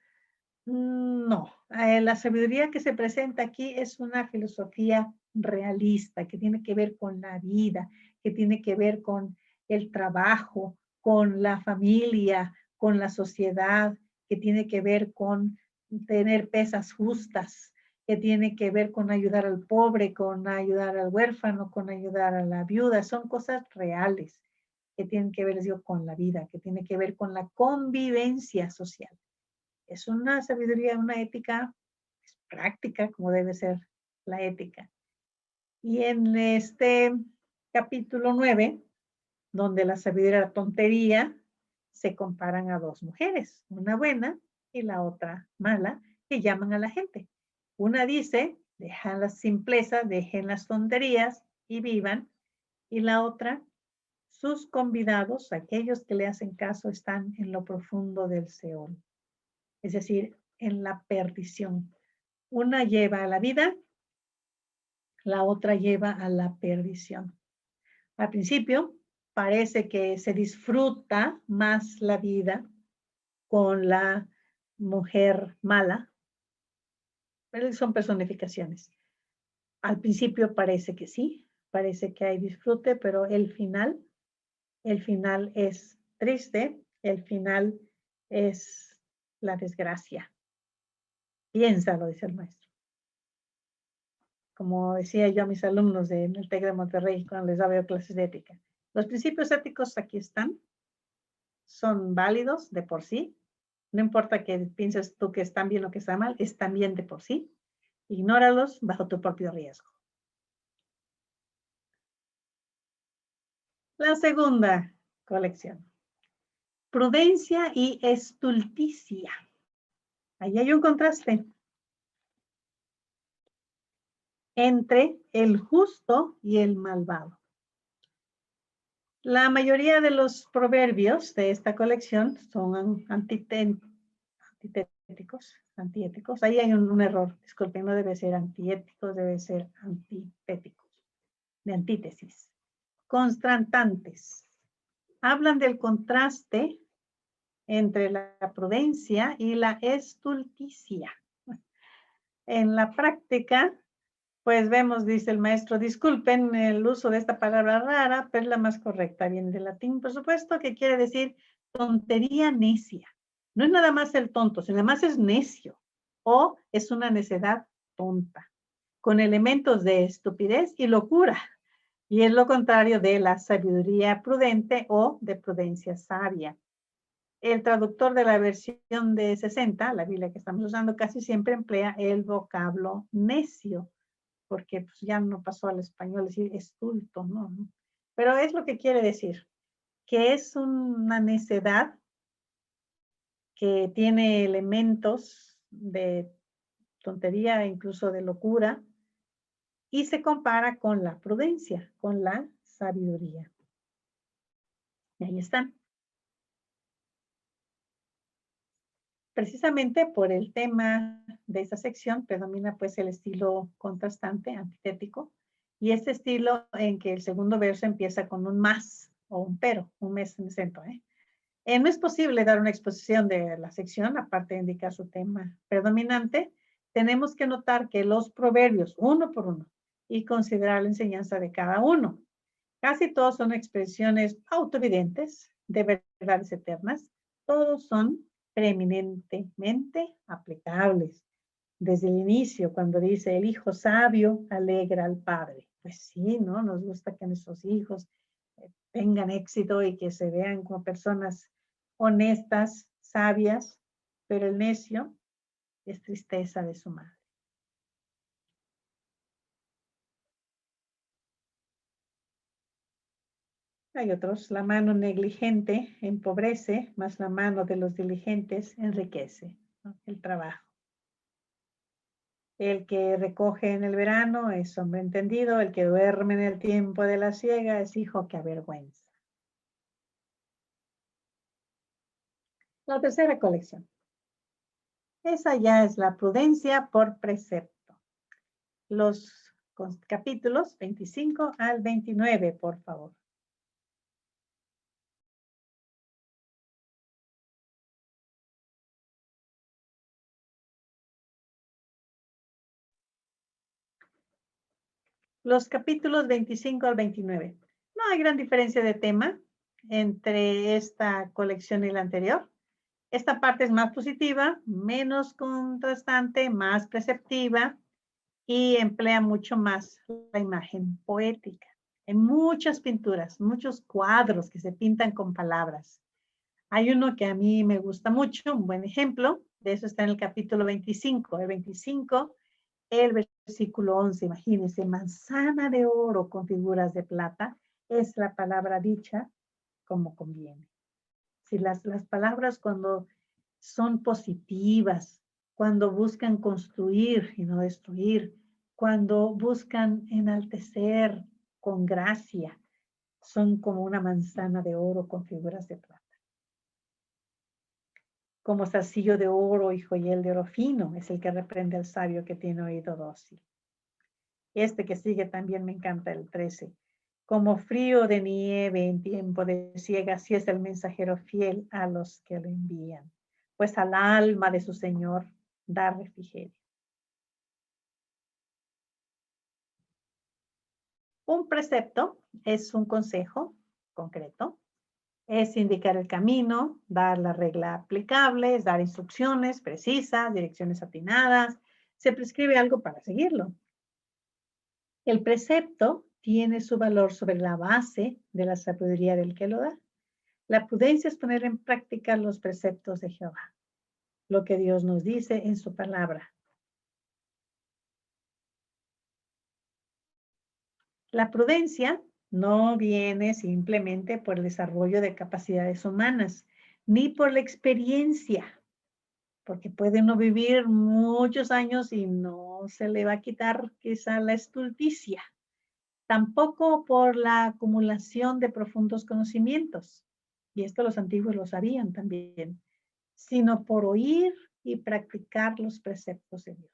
No, la sabiduría que se presenta aquí es una filosofía realista que tiene que ver con la vida, que tiene que ver con el trabajo, con la familia, con la sociedad, que tiene que ver con tener pesas justas, que tiene que ver con ayudar al pobre, con ayudar al huérfano, con ayudar a la viuda. Son cosas reales que tienen que ver, les digo, con la vida, que tiene que ver con la convivencia social. Es una sabiduría, una ética práctica, como debe ser la ética. Y en este capítulo 9, donde la sabiduría y la tontería se comparan a dos mujeres, una buena y la otra mala, que llaman a la gente. Una dice, dejan la simpleza, dejen las tonterías y vivan. Y la otra, sus convidados, aquellos que le hacen caso, están en lo profundo del Seol, es decir, en la perdición. Una lleva a la vida, la otra lleva a la perdición. Al principio parece que se disfruta más la vida con la mujer mala, Pero son personificaciones. Al principio parece que sí, parece que hay disfrute, pero el final es triste, el final es la desgracia. Piénsalo, dice el maestro. Como decía yo a mis alumnos en el TEC de Monterrey cuando les daba clases de ética. Los principios éticos aquí están, son válidos de por sí. No importa que pienses tú que están bien o que están mal, están bien de por sí. Ignóralos bajo tu propio riesgo. La segunda colección. Prudencia y estulticia. Ahí hay un contraste entre el justo y el malvado. La mayoría de los proverbios de esta colección son antiéticos. Ahí hay un error, disculpen, no debe ser antiéticos, debe ser antitéticos, de antítesis. Constantantes. Hablan del contraste entre la prudencia y la estulticia. En la práctica, pues vemos, dice el maestro, disculpen el uso de esta palabra rara, pero es la más correcta, viene del latín, por supuesto, que quiere decir tontería necia. No es nada más el tonto, sino además es necio o es una necedad tonta, con elementos de estupidez y locura. Y es lo contrario de la sabiduría prudente o de prudencia sabia. El traductor de la versión de 60, la Biblia que estamos usando, casi siempre emplea el vocablo necio, porque pues, ya no pasó al español decir estulto, ¿no? Pero es lo que quiere decir, que es una necedad que tiene elementos de tontería, incluso de locura, y se compara con la prudencia, con la sabiduría. Y ahí están. Precisamente por el tema de esta sección predomina pues el estilo contrastante, antitético, y este estilo en que el segundo verso empieza con un más o un pero, un mes en el centro. No es posible dar una exposición de la sección, aparte de indicar su tema predominante, tenemos que notar que los proverbios, uno por uno, y considerar la enseñanza de cada uno. Casi todos son expresiones autoevidentes de verdades eternas, todos son preeminentemente aplicables. Desde el inicio, cuando dice el hijo sabio alegra al padre. Pues sí, ¿no? Nos gusta que nuestros hijos tengan éxito y que se vean como personas honestas, sabias, pero el necio es tristeza de su madre. Hay otros, la mano negligente empobrece, más la mano de los diligentes enriquece, ¿no? El trabajo. El que recoge en el verano es hombre entendido, el que duerme en el tiempo de la siega es hijo que avergüenza. La tercera colección. Esa ya es la prudencia por precepto. Los capítulos 25 al 29, por favor. Los capítulos 25 al 29. No hay gran diferencia de tema entre esta colección y la anterior. Esta parte es más positiva, menos contrastante, más perceptiva y emplea mucho más la imagen poética. Hay muchas pinturas, muchos cuadros que se pintan con palabras. Hay uno que a mí me gusta mucho, un buen ejemplo, de eso está en el capítulo 25. El 25, el versículo 11, imagínense, manzana de oro con figuras de plata, es la palabra dicha como conviene. Si las palabras cuando son positivas, cuando buscan construir y no destruir, cuando buscan enaltecer con gracia, son como una manzana de oro con figuras de plata. Como zarcillo de oro y joyel de oro fino, es el que reprende al sabio que tiene oído dócil. Este que sigue también me encanta, el 13. Como frío de nieve en tiempo de siega, así es el mensajero fiel a los que lo envían, pues al alma de su Señor da refrigerio. Un precepto es un consejo concreto, es indicar el camino, dar la regla aplicable, es dar instrucciones precisas, direcciones atinadas, se prescribe algo para seguirlo. El precepto tiene su valor sobre la base de la sabiduría del que lo da. La prudencia es poner en práctica los preceptos de Jehová, lo que Dios nos dice en su palabra. La prudencia no viene simplemente por el desarrollo de capacidades humanas, ni por la experiencia, porque puede uno vivir muchos años y no se le va a quitar quizá la estulticia. Tampoco por la acumulación de profundos conocimientos, y esto los antiguos lo sabían también, sino por oír y practicar los preceptos de Dios.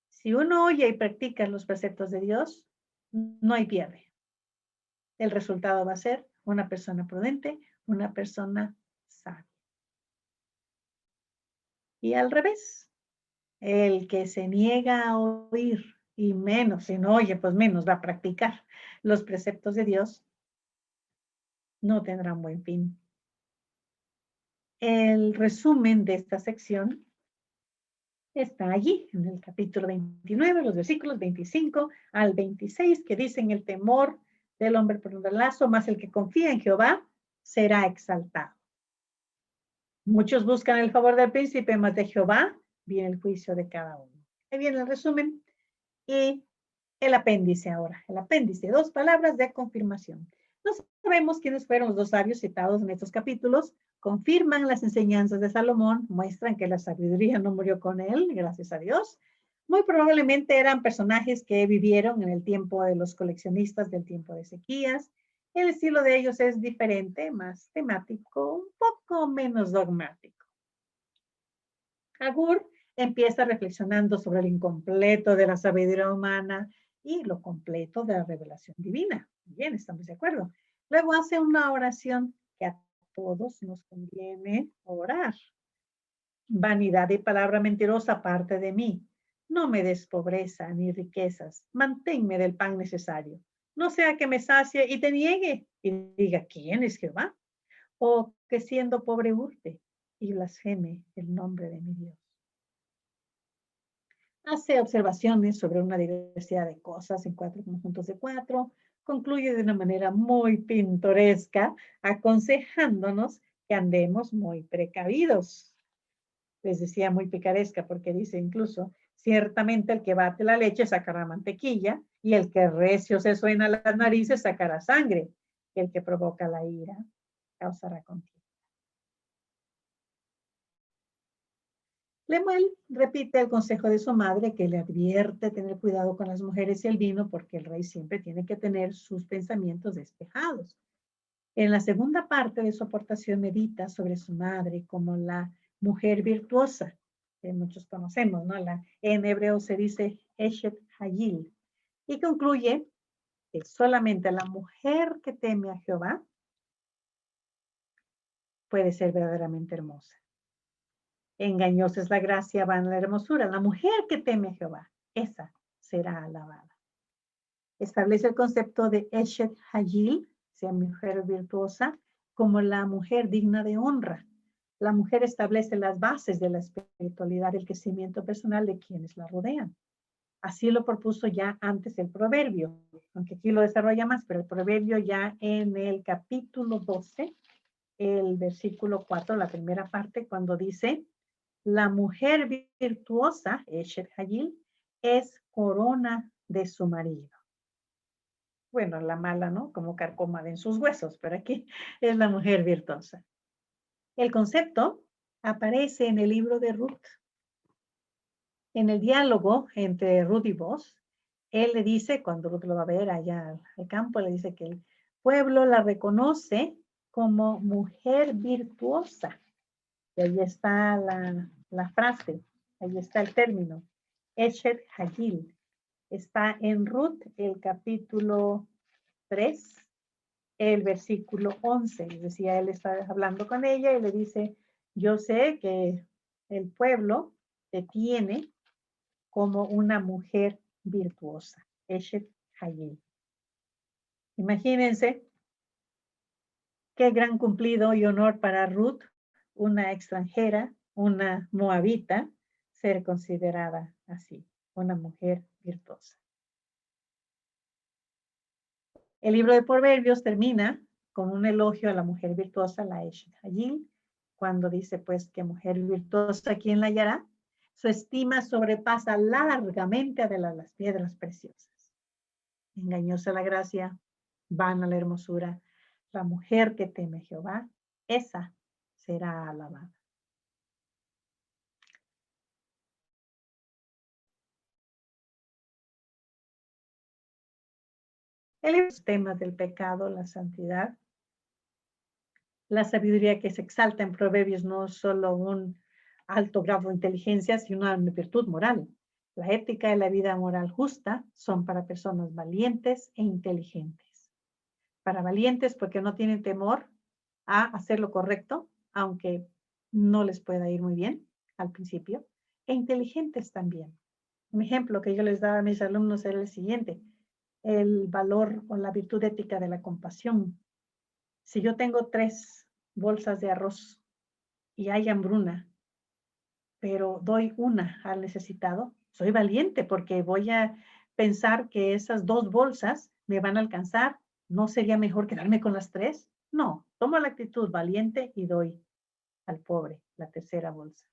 Si uno oye y practica los preceptos de Dios, no hay pierde. El resultado va a ser una persona prudente, una persona sabia. Y al revés, el que se niega a oír y menos, si no oye, pues menos va a practicar los preceptos de Dios, no tendrá un buen fin. El resumen de esta sección está allí, en el capítulo 29, los versículos 25 al 26, que dicen: el temor del hombre por un lazo, más el que confía en Jehová será exaltado. Muchos buscan el favor del príncipe, mas de Jehová viene el juicio de cada uno. Ahí viene el resumen y el apéndice ahora. El apéndice, 2 palabras de confirmación. No sabemos quiénes fueron los 2 sabios citados en estos capítulos. Confirman las enseñanzas de Salomón, muestran que la sabiduría no murió con él, gracias a Dios. Muy probablemente eran personajes que vivieron en el tiempo de los coleccionistas del tiempo de Ezequías. El estilo de ellos es diferente, más temático, un poco menos dogmático. Agur empieza reflexionando sobre el incompleto de la sabiduría humana y lo completo de la revelación divina. Bien, estamos de acuerdo. Luego hace una oración que a todos nos conviene orar. Vanidad y palabra mentirosa aparte de mí. No me des pobreza ni riquezas. Manténme del pan necesario. No sea que me sacie y te niegue y diga: ¿quién es Jehová? O que siendo pobre hurte y blasfeme el nombre de mi Dios. Hace observaciones sobre una diversidad de cosas en 4 conjuntos de 4. Concluye de una manera muy pintoresca, aconsejándonos que andemos muy precavidos. Les decía muy picaresca porque dice incluso: ciertamente el que bate la leche sacará mantequilla, y el que recio se suena las narices sacará sangre, y el que provoca la ira causará contienda. Lemuel repite el consejo de su madre, que le advierte tener cuidado con las mujeres y el vino, porque el rey siempre tiene que tener sus pensamientos despejados. En la segunda parte de su aportación medita sobre su madre como la mujer virtuosa, que muchos conocemos, ¿no? En hebreo se dice Eshet Hayil, y concluye que solamente la mujer que teme a Jehová puede ser verdaderamente hermosa. Engañosa es la gracia, vana la hermosura. La mujer que teme a Jehová, esa será alabada. Establece el concepto de Eshet Hayil, sea mujer virtuosa, como la mujer digna de honra. La mujer establece las bases de la espiritualidad y el crecimiento personal de quienes la rodean. Así lo propuso ya antes el proverbio, aunque aquí lo desarrolla más, pero el proverbio ya en el capítulo 12, el versículo 4, la primera parte, cuando dice: la mujer virtuosa, Eshet Hayil, es corona de su marido. Bueno, la mala, ¿no? Como carcoma en sus huesos, pero aquí es la mujer virtuosa. El concepto aparece en el libro de Ruth. En el diálogo entre Ruth y Boaz, él le dice, cuando Ruth lo va a ver allá al campo, le dice que el pueblo la reconoce como mujer virtuosa. Y ahí está la frase, ahí está el término, Eshet Hayil. Está en Ruth, el capítulo 3, el versículo 11. Les decía, él está hablando con ella y le dice: yo sé que el pueblo te tiene como una mujer virtuosa. Eshet Hayil. Imagínense qué gran cumplido y honor para Ruth, una extranjera, una moabita, ser considerada así, una mujer virtuosa. El libro de Proverbios termina con un elogio a la mujer virtuosa, la Eshet Hayil, cuando dice pues que mujer virtuosa, ¿quién la hallará? Su estima sobrepasa largamente a de las piedras preciosas. Engañosa la gracia, vana la hermosura. La mujer que teme a Jehová, esa será alabada. Los temas del pecado, la santidad, la sabiduría que se exalta en Proverbios no es solo un alto grado de inteligencia, sino una virtud moral. La ética y la vida moral justa son para personas valientes e inteligentes. Para valientes porque no tienen temor a hacer lo correcto, aunque no les pueda ir muy bien al principio, e inteligentes también. Un ejemplo que yo les daba a mis alumnos era el siguiente: el valor o la virtud ética de la compasión. Si yo tengo 3 bolsas de arroz y hay hambruna, pero doy una al necesitado, soy valiente porque voy a pensar que esas 2 bolsas me van a alcanzar. ¿No sería mejor quedarme con las 3? No, tomo la actitud valiente y doy al pobre la tercera bolsa.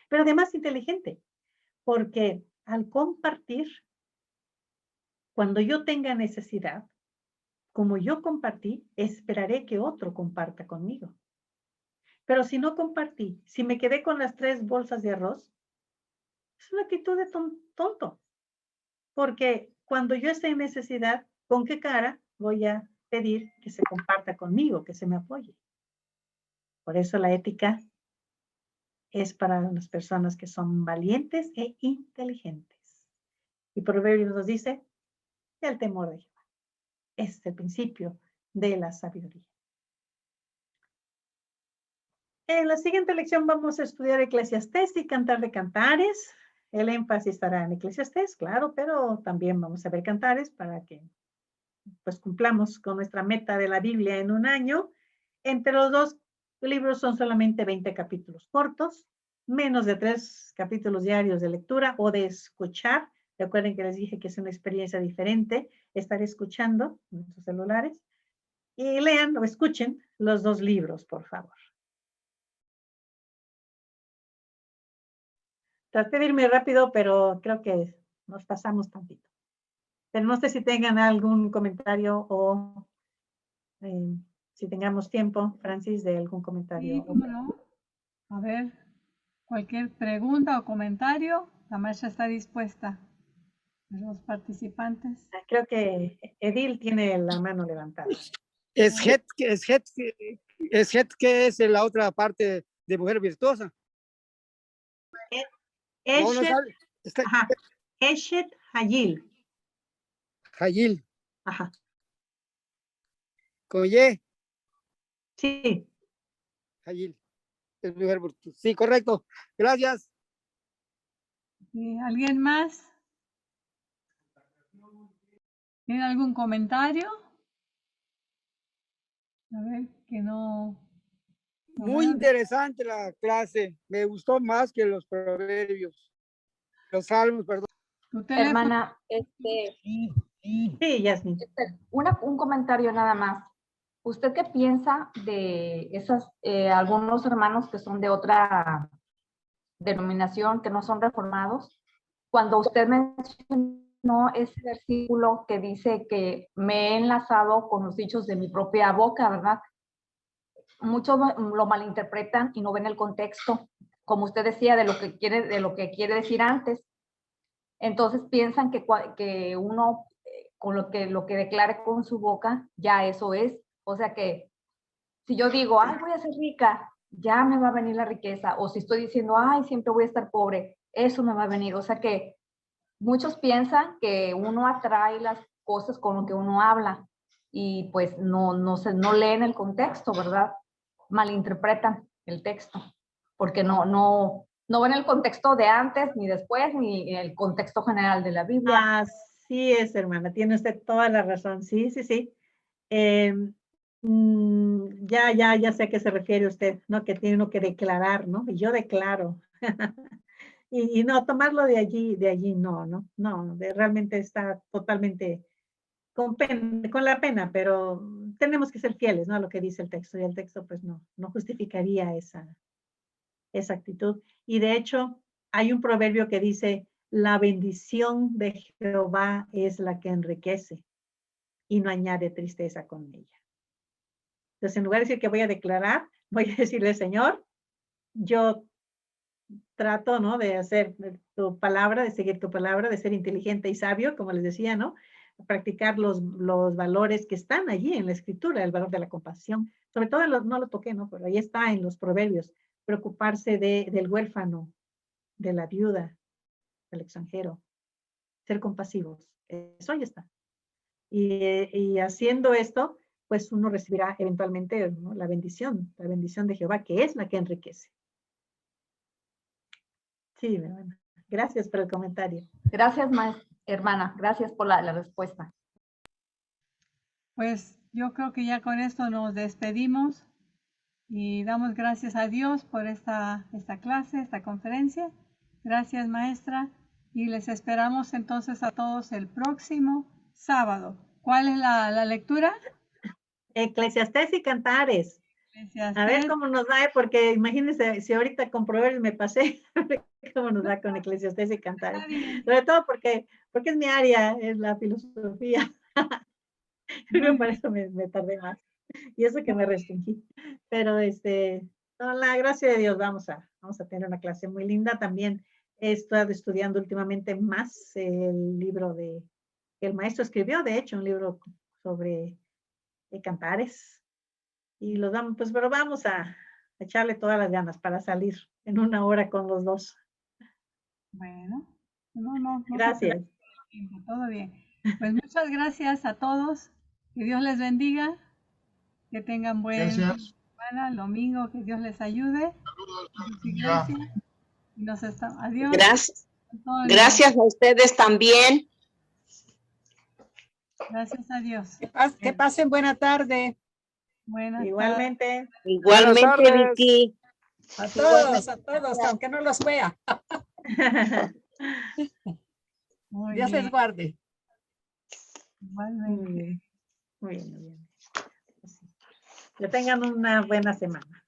Pero además inteligente, porque al compartir, cuando yo tenga necesidad, como yo compartí, esperaré que otro comparta conmigo. Pero si no compartí, si me quedé con las 3 bolsas de arroz, es una actitud de tonto. Porque cuando yo esté en necesidad, ¿con qué cara voy a pedir que se comparta conmigo, que se me apoye? Por eso la ética es para las personas que son valientes e inteligentes. Y Proverbios nos dice, el temor de Jehová es el principio de la sabiduría. En la siguiente lección vamos a estudiar Eclesiastés y Cantar de Cantares. El énfasis estará en Eclesiastés, claro, pero también vamos a ver Cantares para que pues cumplamos con nuestra meta de la Biblia en un año. Entre los 2 libros son solamente 20 capítulos cortos, menos de 3 capítulos diarios de lectura o de escuchar. Recuerden que les dije que es una experiencia diferente estar escuchando en sus celulares. Y lean o escuchen los 2 libros, por favor. Traté de irme rápido, pero creo que nos pasamos tantito. Pero no sé si tengan algún comentario o si tengamos tiempo, Francis, de algún comentario. Sí, cómo no. A ver, cualquier pregunta o comentario, la maestra está dispuesta. Los participantes. Creo que Edil tiene la mano levantada. ¿Es que es la otra parte de mujer virtuosa? No, no sabe. Eshet Hayil. Hayil. Ajá. ¿Con Y? Sí. Hayil. Es mujer virtuosa. Sí, correcto. Gracias. ¿Alguien más? ¿Tiene algún comentario? A ver, que no. Muy interesante la clase. Me gustó más que los proverbios. Los salmos, perdón. Hermana, Sí, Yasmin. un comentario nada más. ¿Usted qué piensa de esas, algunos hermanos que son de otra denominación, que no son reformados? Cuando usted mencionó ese versículo que dice que me he enlazado con los dichos de mi propia boca, ¿verdad? Muchos lo malinterpretan y no ven el contexto, como usted decía, de lo que quiere decir antes. Entonces piensan que uno con lo que declare con su boca, ya eso es. O sea que si yo digo, ay, voy a ser rica, ya me va a venir la riqueza. O si estoy diciendo, ay, siempre voy a estar pobre, eso me va a venir. O sea que muchos piensan que uno atrae las cosas con lo que uno habla y pues no leen el contexto, ¿verdad? Malinterpretan el texto porque no ven el contexto de antes, ni después, ni el contexto general de la Biblia. Así es, hermana, tiene usted toda la razón. Sí, sí, sí. Ya sé a qué se refiere usted, ¿no? Que tiene uno que declarar, ¿no? Y yo declaro. Y no, tomarlo de allí, no, realmente está totalmente con la pena, pero tenemos que ser fieles, ¿no? A lo que dice el texto, y el texto, pues, no justificaría esa actitud. Y de hecho, hay un proverbio que dice, la bendición de Jehová es la que enriquece y no añade tristeza con ella. Entonces, en lugar de decir que voy a declarar, voy a decirle, Señor, yo trato, ¿no? De hacer tu palabra, de seguir tu palabra, de ser inteligente y sabio, como les decía, ¿no? Practicar los valores que están allí en la escritura, el valor de la compasión. Sobre todo, no lo toqué, ¿no? Pero ahí está en los proverbios, preocuparse del huérfano, de la viuda, del extranjero, ser compasivos. Eso ahí está. Y haciendo esto, pues uno recibirá eventualmente, ¿no? la bendición de Jehová, que es la que enriquece. Sí, hermana. Gracias por el comentario. Gracias, hermana. Gracias por la respuesta. Pues yo creo que ya con esto nos despedimos y damos gracias a Dios por esta clase, esta conferencia. Gracias, maestra. Y les esperamos entonces a todos el próximo sábado. ¿Cuál es la lectura? Eclesiastés y Cantares. Eclesiastés. A ver cómo nos va, porque imagínense, si ahorita con Proverbios me pasé, cómo nos va con Eclesiastés y Cantares. Sobre todo porque es mi área, es la filosofía. Creo por eso me tardé más. Y eso que me restringí. Pero con la gracia de Dios vamos a tener una clase muy linda. También he estado estudiando últimamente más el libro que el maestro escribió, de hecho, un libro sobre Cantares. Y los damos, pues, pero vamos a echarle todas las ganas para salir en una hora con los dos. Bueno, no. Gracias. Todo bien. Pues muchas gracias a todos. Que Dios les bendiga. Que tengan buen semana, el domingo, que Dios les ayude. Iglesia. Y adiós. Gracias. Gracias a ustedes también. Gracias a Dios. Que pasen buena tarde. Buenas Igualmente. Igualmente, Vicky. A todos, aunque no los vea. Dios les guarde. Igualmente. Muy bien. Que tengan una buena semana.